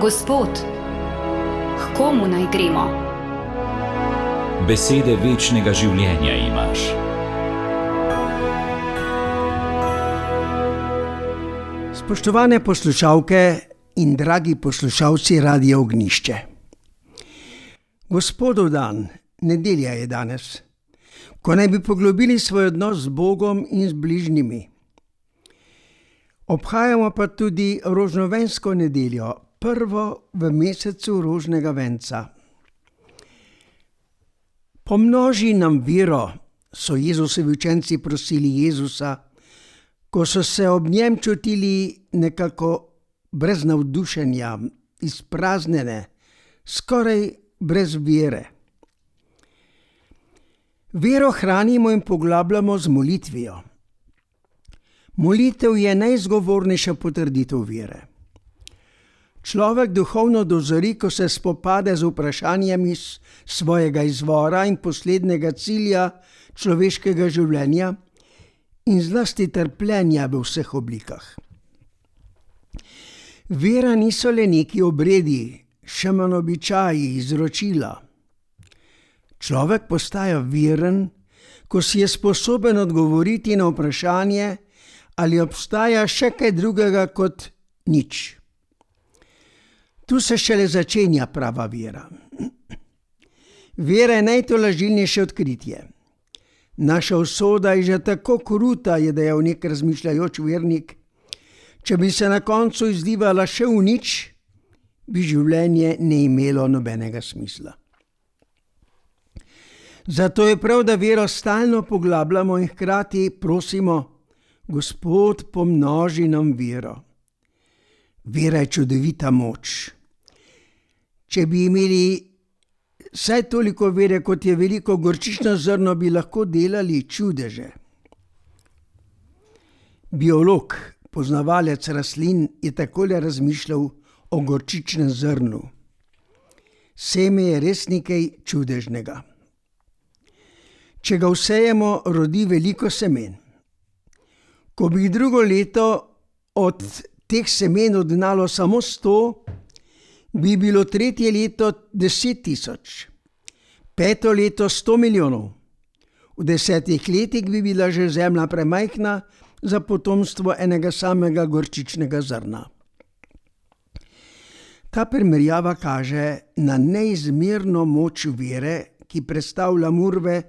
Gospod, k komu naj gremo? Besede večnega življenja imaš. Spoštovane poslušalke in dragi poslušalci Radia Ognjišče. Gospodov dan, nedelja je danes, ko naj bi poglobili svoj odnos z Bogom in z bližnjimi. Obhajamo pa tudi rožnovensko nedeljo, prvo v mesecu rožnega venca. Pomnoži nam vero, so Jezusovi učenci prosili Jezusa, ko so se ob njem čutili nekako brez navdušenja, izpraznjene, skoraj brez vere. Vero hranimo in poglabljamo z molitvijo. Molitev je najzgovornejša potrditev vere. Človek duhovno dozori, ko se spopade z vprašanjami svojega izvora in poslednjega cilja človeškega življenja in zlasti trpljenja v vseh oblikah. Vera niso le neki obredi, še manj običaji, izročila. Človek postaja veren, ko si je sposoben odgovoriti na vprašanje, ali obstaja še kaj drugega kot nič. Tu se šele začenja prava vera. Vera je najtolažilnejše odkritje. Naša usoda je že tako kruta, je dejal nek razmišljajoč vernik. Če bi se na koncu izlivala še v nič, bi življenje ne imelo nobenega smisla. Zato je prav, da vero stalno poglabljamo in hkrati prosimo: Gospod, pomnoži nam vero. Vera je čudovita moč. Če bi imeli vsaj toliko vere, kot je veliko gorčično zrno, bi lahko delali čudeže. Biolog, poznavalec rastlin, je takole razmišljal o gorčičnem zrnu. Seme je res nekaj čudežnega. Če ga vsejemo, rodi veliko semen. Ko bi drugo leto od teh semen odgnalo samo 100, bi bilo tretje leto 10 000, peto leto 100 milijonov. V 10 letih bi bila že zemlja premajhna za potomstvo enega samega gorčičnega zrna. Ta primerjava kaže na neizmerno moč vere, ki prestavlja murve,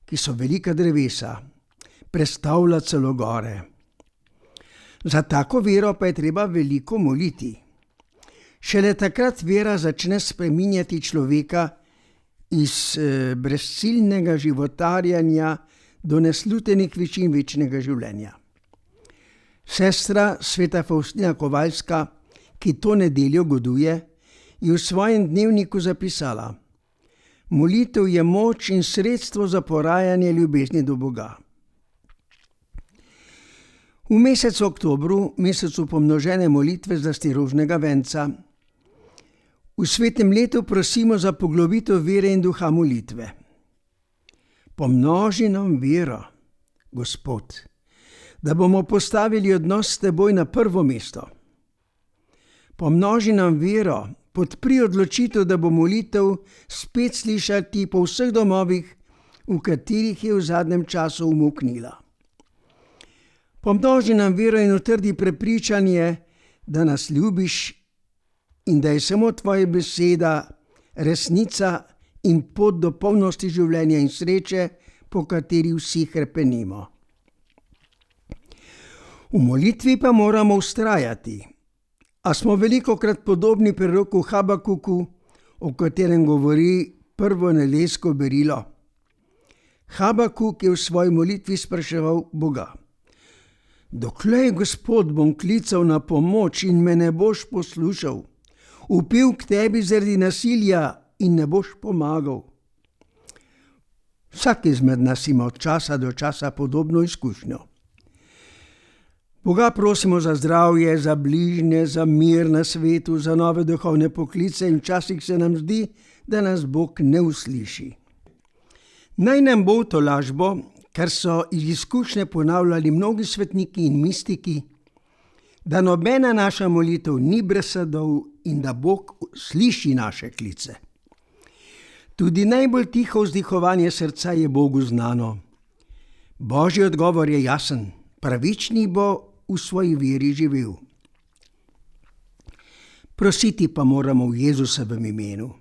ki so velika drevesa, prestavlja celo gore. Za tako vero pa je treba veliko moliti. Šele takrat vera začne spreminjati človeka iz brezciljnega životarjanja do neslutenih višin večnega življenja. Sestra sveta Faustina Kovalska, ki to nedeljo goduje, je v svojem dnevniku zapisala: Molitev je moč in sredstvo za porajanje ljubezni do Boga. V mesecu oktobru, mesecu pomnožene molitve zlasti rožnega venca, v svetem letu prosimo za poglobitev vere in duha molitve. Pomnoži nam vero, Gospod, da bomo postavili odnos s teboj na prvo mesto. Pomnoži nam vero, podpri odločitev, da bo molitev spet slišati po vseh domovih, v katerih je v zadnjem času umuknila. Pomnoži nam vero in utrdi prepričanje, da nas ljubiš in da je samo tvoja beseda resnica in pot do polnosti življenja in sreče, po kateri vsi hrepenimo. V molitvi pa moramo vztrajati, a smo velikokrat podobni preroku Habakuku, o katerem govori prvo nedeljsko berilo. Habakuk je v svoji molitvi spraševal Boga: Doklej, Gospod, bom klical na pomoč in me ne boš poslušal? Vpil k tebi zaradi nasilja in ne boš pomagal. Vsak izmed nas ima od časa do časa podobno izkušnjo. Boga prosimo za zdravje, za bližnje, za mir na svetu, za nove duhovne poklice in včasih se nam zdi, da nas Bog ne usliši. Naj nam bo to lažbo, kar so iz izkušnje ponavljali mnogi svetniki in mistiki, da nobena naša molitev ni brez sadov in da Bog sliši naše klice. Tudi najbolj tiho vzdihovanje srca je Bogu znano. Božji odgovor je jasen, pravični bo v svoji veri živel. Prositi pa moramo v Jezusovem imenu.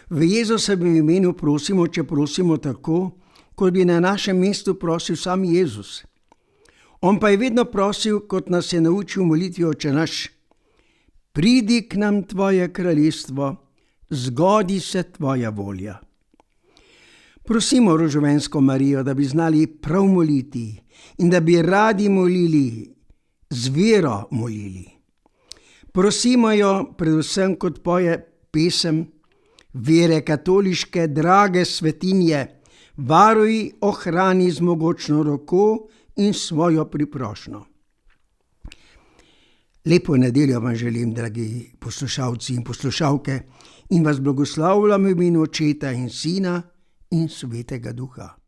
V Jezusovem imenu prosimo, če prosimo tako, kot bi na našem mestu prosil sam Jezus. On pa je vedno prosil, kot nas je naučil v molitvi Oče naš: Pridi k nam tvoje kraljestvo, zgodi se tvoja volja. Prosimo rožovensko Marijo, da bi znali prav moliti in da bi radi molili, z vero molili. Prosimo jo predvsem, kot poje pesem: Vere katoliške, drage svetinje, varuj, ohrani z mogočno roko in svojo priprošnjo. Lepo nedeljo vam želim, dragi poslušalci in poslušalke, in vas blagoslavljam v imenu Očeta in Sina in Svetega Duha.